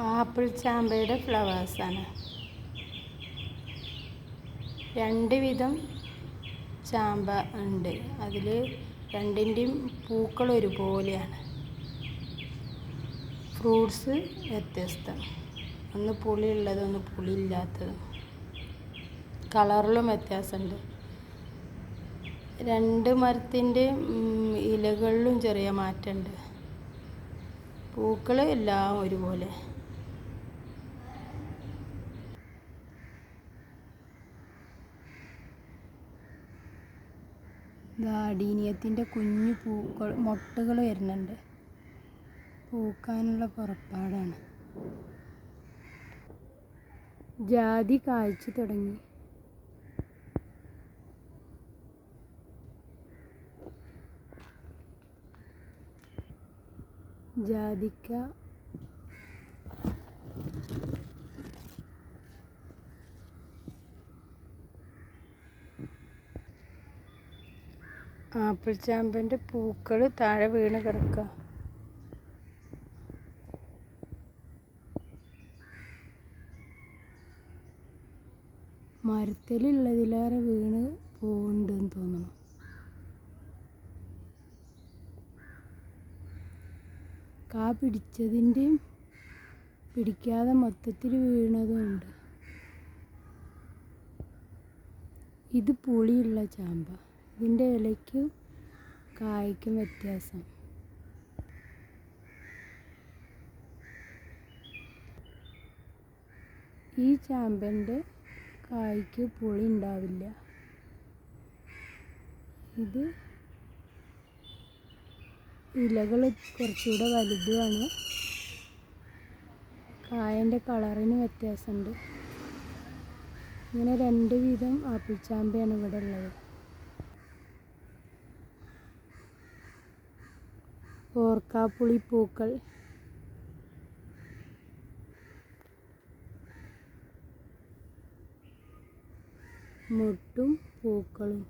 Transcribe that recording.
Apple ചാമ്പയുടെ ഫ്ലവേഴ്സാണ്. രണ്ട് വിധം ചാമ്പ ഉണ്ട്. അതിൽ രണ്ടിൻ്റെയും പൂക്കൾ ഒരുപോലെയാണ്. ഫ്രൂട്ട്സ് വ്യത്യസ്തം, ഒന്ന് പുളിയുള്ളത് ഒന്ന് പുളിയില്ലാത്തത്. കളറിലും വ്യത്യാസമുണ്ട്. രണ്ട് മരത്തിൻ്റെ ഇലകളിലും ചെറിയ മാറ്റമുണ്ട്. പൂക്കൾ എല്ലാം ഒരുപോലെ. അടീനിയത്തിൻ്റെ കുഞ്ഞു പൂക്കൾ മൊട്ടുകൾ വരുന്നുണ്ട്. പൂക്കാനുള്ള പുറപ്പാടാണ്. ജാതി കായ്ച്ചു തുടങ്ങി. ജാതിക്ക ആപ്പിൾ ചാമ്പൻ്റെ പൂക്കൾ താഴെ വീണ് കിടക്കുക. മരത്തിലുള്ളതിലേറെ വീണ് പോകുന്നുണ്ടെന്ന് തോന്നുന്നു. കാ പിടിച്ചതിൻ്റെയും പിടിക്കാതെ മൊത്തത്തിൽ വീണതുമുണ്ട്. ഇത് പുളിയുള്ള ചാമ്പ. ഇതിൻ്റെ ഇലയ്ക്കും കായ്ക്കും വ്യത്യാസം. ഈ ചാമ്പൻ്റെ കായ്ക്ക് പുളി ഉണ്ടാവില്ല. ഇത് ഇലകൾ കുറച്ചുകൂടെ വലുതുമാണ്. കായൻ്റെ കളറിന് വ്യത്യാസമുണ്ട്. ഇങ്ങനെ രണ്ട് വിധം ആപ്പിൾ ചാമ്പയാണ് ഇവിടെ ഉള്ളത്. ഓർക്കാപ്പുളിപ്പൂക്കൾ, മൊട്ടും പൂക്കളും.